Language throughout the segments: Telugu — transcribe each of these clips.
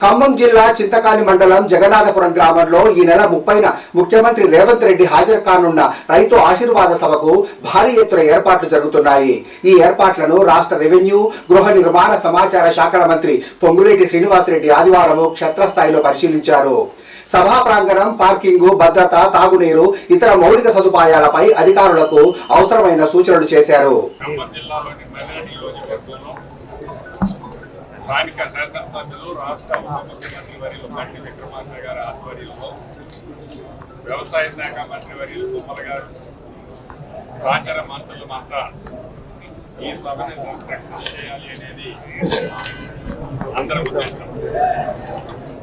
ఖమ్మం జిల్లా చింతకాని మండలం జగన్నాథపురం గ్రామంలో ఈ నెల 30న ముఖ్యమంత్రి రేవంత్ రెడ్డి హాజరు కానున్న రైతు ఆశీర్వాద సభకు భారీ ఎత్తున ఏర్పాట్లు జరుగుతున్నాయి. ఈ ఏర్పాట్లను రాష్ట్ర రెవెన్యూ, గృహ నిర్మాణ, సమాచార శాఖల మంత్రి పొంగులేటి శ్రీనివాసరెడ్డి ఆదివారం క్షేత్రస్థాయిలో పరిశీలించారు. సభా ప్రాంగణం, పార్కింగు, భద్రత, తాగునీరు, ఇతర మౌలిక సదుపాయాలపై అధికారులకు అవసరమైన సూచనలు చేశారు. స్థానిక శాసనసభ్యులు, రాష్ట్ర ఉప ముఖ్యమంత్రి వర్యులు గంటి విక్రమార్క గారి ఆధ్వర్యంలో, వ్యవసాయ శాఖ మంత్రి వర్యులు తుమ్మల గారు, సహచర మంత్రులమంతా ఈ సభని సక్సెస్ చేయాలి అనేది అందరి ఉద్దేశం.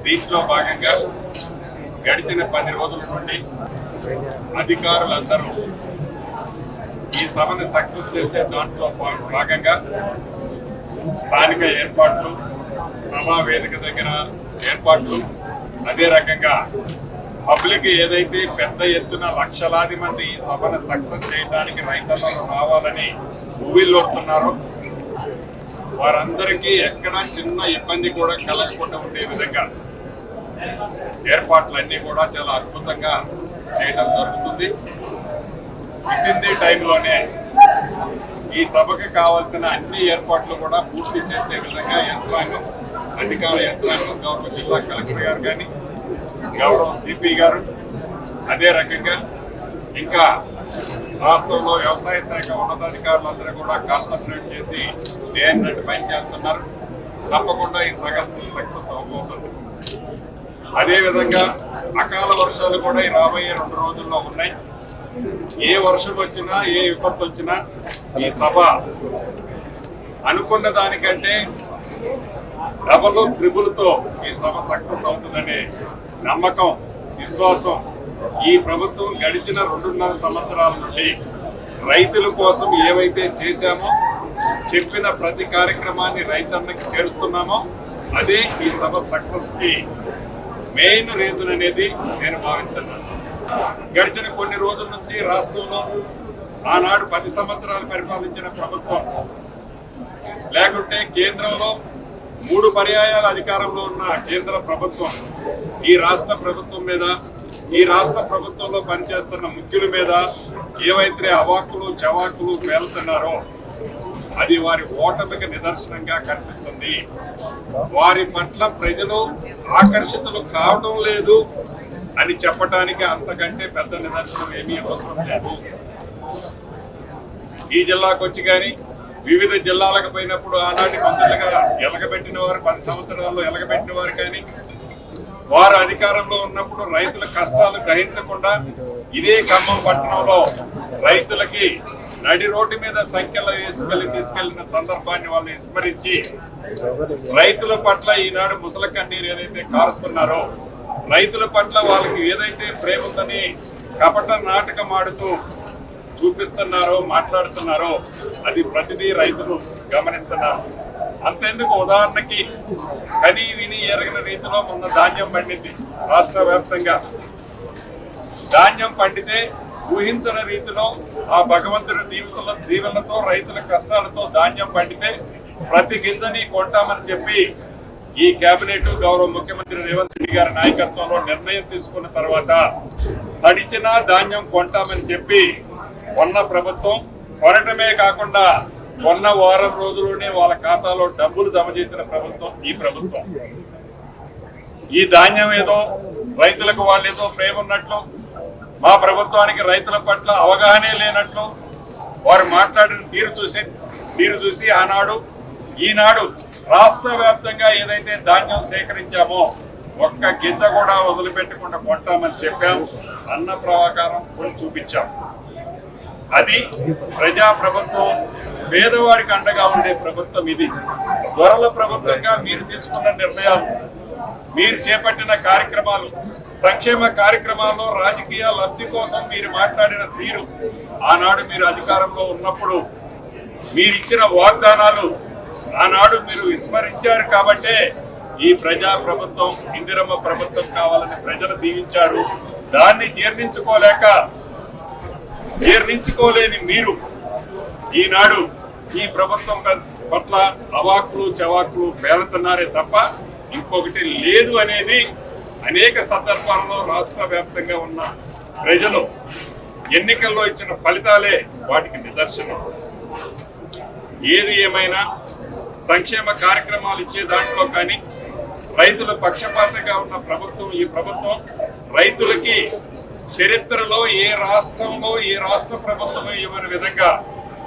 దీంట్లో భాగంగా గడిచిన 10 రోజుల నుండి అధికారులందరూ ఈ సభని సక్సెస్ చేసే దాంట్లో భాగంగా స్థానిక ఏర్పాట్లు, సభా వేదిక దగ్గర ఏర్పాట్లు, అదే రకంగా పబ్లిక్ ఏదైతే పెద్ద ఎత్తున లక్షలాది మంది ఈ సభను సక్సెస్ చేయడానికి రైతులు రావాలని ఊవిల్లోడుతున్నారో వారందరికీ ఎక్కడా చిన్న ఇబ్బంది కూడా కలగకుండా ఉండే విధంగా ఏర్పాట్లన్నీ కూడా చాలా అద్భుతంగా చేయడం జరుగుతుంది. వితిన్ ది టైంలోనే ఈ సభకు కావాల్సిన అన్ని ఏర్పాట్లు కూడా పూర్తి చేసే విధంగా యంత్రాంగం, అధికార యంత్రాంగం, గౌరవ జిల్లా కలెక్టర్ గారు కానీ, గౌరవ సిపి గారు, అదే రకంగా ఇంకా రాష్ట్రంలో వ్యవసాయ శాఖ ఉన్నతాధికారులందరూ కూడా కాన్సన్ట్రేట్ చేసి నేనట్టు పనిచేస్తున్నారు. తప్పకుండా ఈ సక్సెస్ అవ్వబోతుంది. అదేవిధంగా అకాల వర్షాలు కూడా ఈ రాబోయే 2 రోజుల్లో ఉన్నాయి. ఏ వర్షం వచ్చినా, ఏ విపత్తు వచ్చినా ఈ సభ అనుకున్న దానికంటే డబల్ త్రిబుల్తో ఈ సభ సక్సెస్ అవుతుందనే నమ్మకం, విశ్వాసం ఈ ప్రభుత్వం గడిచిన 2.5 సంవత్సరాల నుండి రైతుల కోసం ఏవైతే చేశామో, చెప్పిన ప్రతి కార్యక్రమాన్ని రైతన్నకి చేరుస్తున్నామో అదే ఈ సభ సక్సెస్ కి మెయిన్ రీజన్ అనేది నేను భావిస్తున్నాను. గడిచిన కొన్ని రోజుల నుంచి రాష్ట్రంలో ఆనాడు 10 సంవత్సరాలు పరిపాలించిన ప్రభుత్వం, లేకుంటే కేంద్రంలో 3 పర్యాయాల అధికారంలో ఉన్న కేంద్ర ప్రభుత్వం ఈ రాష్ట్ర ప్రభుత్వం మీద, ఈ రాష్ట్ర ప్రభుత్వంలో పనిచేస్తున్న ముఖ్యుల మీద ఏవైతే అవాక్కులు చవాకులు పేలుతున్నారో అది వారి ఓటమికి నిదర్శనంగా కనిపిస్తుంది. వారి పట్ల ప్రజలు ఆకర్షితులు కావడం లేదు అని చెప్పడానికి అంతకంటే పెద్ద నిదర్శనం ఏమీ అవసరం లేదు. ఈ జిల్లాకు వచ్చి కానీ వివిధ జిల్లాలకు పోయినప్పుడు ఆనాటి మంత్రులుగా ఎలగబెట్టిన వారు, 10 సంవత్సరాల్లో ఎలగబెట్టిన వారు కానీ, వారు అధికారంలో ఉన్నప్పుడు రైతుల కష్టాలు గ్రహించకుండా ఇదే ఖమ్మం పట్టణంలో రైతులకి నడి రోడ్డు మీద సంఖ్యలో తీసుకెళ్లిన సందర్భాన్ని వాళ్ళు విస్మరించి రైతుల పట్ల ఈనాడు ముసల కన్నీరు ఏదైతే కారుస్తున్నారో, రైతుల పట్ల వాళ్ళకి ఏదైతే ప్రేమ ఉందని కపట నాటకం ఆడుతూ చూపిస్తున్నారో, మాట్లాడుతున్నారో అది ప్రతిదీ రైతులు గమనిస్తున్నారు. అంతెందుకు, ఉదాహరణకి కని విని ఎరగిన రీతిలో మొన్న ధాన్యం పండింది. రాష్ట్ర వ్యాప్తంగా ధాన్యం పండితే ఊహించిన రీతిలో ఆ భగవంతుడి దీవెనలతో, రైతుల కష్టాలతో ధాన్యం పండితే ప్రతి గింజని కొంటామని చెప్పి ఈ కేబినెట్, గౌరవ ముఖ్యమంత్రి రేవంత్ రెడ్డి గారి నాయకత్వంలో నిర్ణయం తీసుకున్న తర్వాత తడిచిన ధాన్యం కొంటామని చెప్పి కొన్న ప్రభుత్వం, కొనటమే కాకుండా కొన్న వారం రోజుల్లోనే వాళ్ళ ఖాతాలో డబ్బులు జమ చేసిన ప్రభుత్వం ఈ ప్రభుత్వం. ఈ ధాన్యం ఏదో రైతులకు వాళ్ళేదో ప్రేమ ఉన్నట్లు, మా ప్రభుత్వానికి రైతుల పట్ల అవగాహనే లేనట్లు వారు మాట్లాడిన తీరు చూసి ఆనాడు ఈనాడు రాష్ట్ర వ్యాప్తంగా ఏదైతే ధాన్యం సేకరించామో ఒక్క గింజ కూడా వదిలిపెట్టకుండా కొంటామని చెప్పాం. అన్న ప్రకారం కొని చూపించాం. అది ప్రజా ప్రభుత్వం, పేదవాడికి అండగా ఉండే ప్రభుత్వం. ఇది దొరల ప్రభుత్వంగా మీరు తీసుకున్న నిర్ణయాలు, మీరు చేపట్టిన కార్యక్రమాలు, సంక్షేమ కార్యక్రమాల్లో రాజకీయ లబ్ధి కోసం మీరు మాట్లాడిన తీరు, ఆనాడు మీరు అధికారంలో ఉన్నప్పుడు మీరిచ్చిన వాగ్దానాలు ఆనాడు మీరు విస్మరించారు. కాబట్టే ఈ ప్రజా ప్రభుత్వం, ఇందిరమ్మ ప్రభుత్వం కావాలని ప్రజలు దీవించారు. దాన్ని జీర్ణించుకోలేని మీరు ఈనాడు ఈ ప్రభుత్వం పట్ల అవాకులు చవాకులు పేలుతున్నారే తప్ప ఇంకొకటి లేదు అనేది అనేక సందర్భాల్లో రాష్ట్ర వ్యాప్తంగా ఉన్న ప్రజలు ఎన్నికల్లో ఇచ్చిన ఫలితాలే వాటికి నిదర్శనం. ఏది ఏమైనా సంక్షేమ కార్యక్రమాలు ఇచ్చే దాంట్లో కానీ రైతుల పక్షపాతంగా ఉన్న ప్రభుత్వం ఈ ప్రభుత్వం రైతులకి చరిత్రలో ఏ రాష్ట్రంలో ఏ రాష్ట్ర ప్రభుత్వం ఇవ్వని విధంగా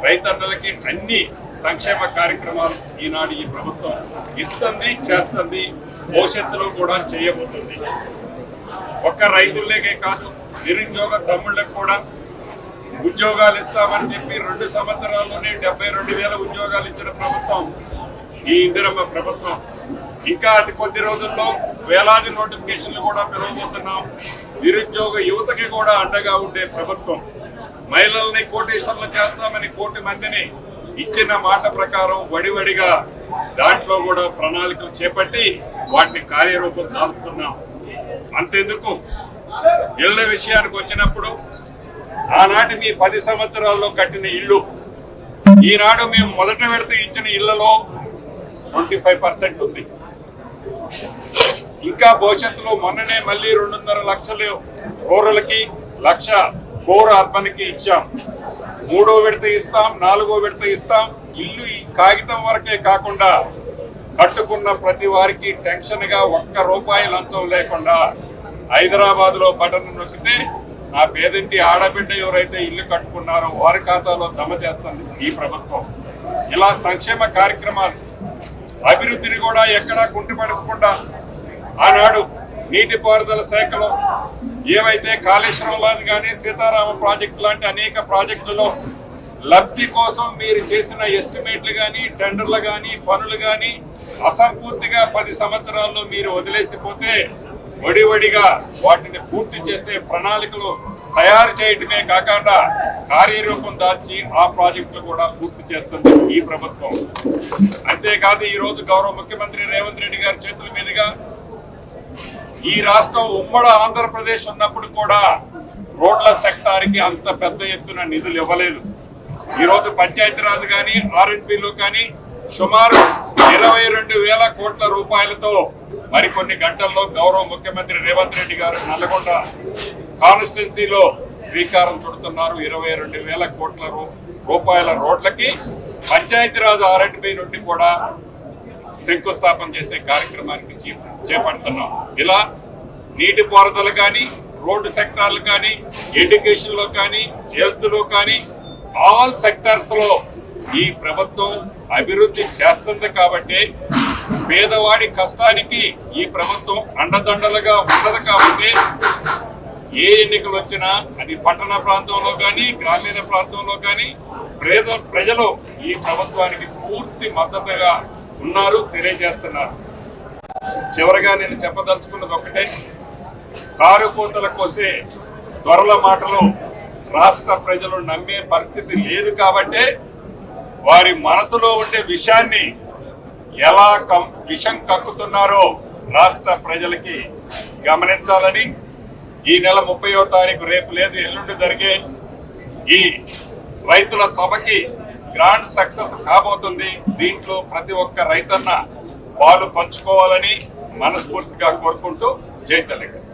రైతన్నలకి అన్ని సంక్షేమ కార్యక్రమాలు ఈనాడు ఈ ప్రభుత్వం ఇస్తుంది, చేస్తుంది, భవిష్యత్తులో కూడా చేయబోతుంది. ఒక్క రైతులకే కాదు, నిరుద్యోగ తమ్ముళ్ళకు కూడా ఉద్యోగాలు ఇస్తామని చెప్పి 2 సంవత్సరాల్లోనే 72,000 ఉద్యోగాలు ఇచ్చిన ప్రభుత్వం ఈ ఇందిరమ్మ ప్రభుత్వం. ఇంకా అతి కొద్ది రోజుల్లో వేలాది నోటిఫికేషన్లు కూడా పిలవబోతున్నాం. నిరుద్యోగ యువతకి కూడా అండగా ఉండే ప్రభుత్వం. మహిళల్ని కోటీశ్వర్లు చేస్తామని 1 కోటి మందిని ఇచ్చిన మాట ప్రకారం వడివడిగా దాంట్లో కూడా ప్రణాళికలు చేపట్టి వాటిని కార్యరూపం దాల్చుతున్నాం. అంతెందుకు, ఇళ్ల విషయానికి వచ్చినప్పుడు ఆనాటి మీ 10 సంవత్సరాల్లో కట్టిన ఇల్లు ఈనాడు మేము మొదట విడత ఇచ్చిన ఇళ్లలో 25% ఉంది. ఇంకా భవిష్యత్తులో మొన్ననే మళ్ళీ 2.5 లక్షలు రూరల్కి, 1 లక్ష కోర్ అర్బన్ కి ఇచ్చాం. 3వ విడత ఇస్తాం, 4వ విడత ఇస్తాం. ఇల్లు ఈ కాగితం వరకే కాకుండా కట్టుకున్న ప్రతి వారికి టెన్షన్ గా 1 రూపాయి లంచం లేకుండా హైదరాబాద్ లో బటన్ నొక్కితే నా పేదింటి ఆడబిడ్డ ఎవరైతే ఇల్లు కట్టుకున్నారో వారి ఖాతాలో జమ చేస్తుంది ఈ ప్రభుత్వం. ఇలా సంక్షేమ కార్యక్రమాలు, అభివృద్ధిని కూడా ఎక్కడా కుంటిపడకుండా ఆనాడు నీటిపారుదల శాఖలో ఏవైతే కాళేశ్వరంలో కానీ సీతారామ ప్రాజెక్టు లాంటి అనేక ప్రాజెక్టులలో లబ్ధి కోసం మీరు చేసిన ఎస్టిమేట్లు కానీ టెండర్లు కానీ పనులు కానీ అసంపూర్తిగా 10 సంవత్సరాల్లో మీరు వదిలేసిపోతే వడివడిగా వాటిని పూర్తి చేసే ప్రణాళికలు తయారు చేయడమే కాకుండా కార్యరూపం దాల్చి ఆ ప్రాజెక్టులు కూడా పూర్తి చేస్తుంది ఈ ప్రభుత్వం. అంతేకాదు ఈ రోజు గౌరవ ముఖ్యమంత్రి రేవంత్ రెడ్డి గారి చేతుల మీదుగా ఈ రాష్ట్రం ఉమ్మడి ఆంధ్రప్రదేశ్ ఉన్నప్పుడు కూడా రోడ్ల సెక్టార్కి అంత పెద్ద ఎత్తున నిధులు ఇవ్వలేదు. ఈ రోజు పంచాయతీరాజ్ కానీ ఆర్ఎండ్బిలో కానీ సుమారు 22,000 కోట్ల రూపాయలతో మరికొన్ని గంటల్లో గౌరవ ముఖ్యమంత్రి రేవంత్ రెడ్డి గారు నల్లగొండ కాన్స్టిట్యున్సీలో శ్రీకారం చుడుతున్నారు. 22,000 కోట్ల రూపాయల రోడ్లకి పంచాయతీరాజ్ ఆర్ఎండ్బి నుండి కూడా శంకుస్థాపన చేసే కార్యక్రమానికి చేపడుతున్నాం. ఇలా నీటిపారుదల కానీ, రోడ్డు సెక్టార్లు కానీ, ఎడ్యుకేషన్ లో కానీ, హెల్త్ లో కానీ ఆల్ సెక్టార్స్ లో ఈ ప్రభుత్వం అభివృద్ధి చేస్తుంది. కాబట్టి పేదవాడి కష్టానికి ఈ ప్రభుత్వం అండదండలుగా ఉండదు. కాబట్టి ఏ ఎన్నికలు వచ్చినా అది పట్టణ ప్రాంతంలో కానీ గ్రామీణ ప్రాంతంలో కానీ ప్రజలు ఈ ప్రభుత్వానికి పూర్తి మద్దతుగా ఉన్నారు, తెలియజేస్తున్నారు. చివరిగా నేను చెప్పదలుచుకున్నది ఒకటే, కారు కూతల కోసే దొరల మాటలు రాష్ట్ర ప్రజలు నమ్మే పరిస్థితి లేదు. కాబట్టి వారి మనసులో ఉండే విషయాన్ని ఎలా విషం కక్కుతున్నారో రాష్ట్ర ప్రజలకి గమనించాలని ఈ నెల 30వ తారీఖు రేపు లేదు ఎల్లుండి జరిగే ఈ రైతుల సభకి గ్రాండ్ సక్సెస్ కాబోతుంది. దీంట్లో ప్రతి ఒక్క రైతన్న పాలు పంచుకోవాలని మనస్ఫూర్తిగా కోరుకుంటూ జై తెలంగాణ.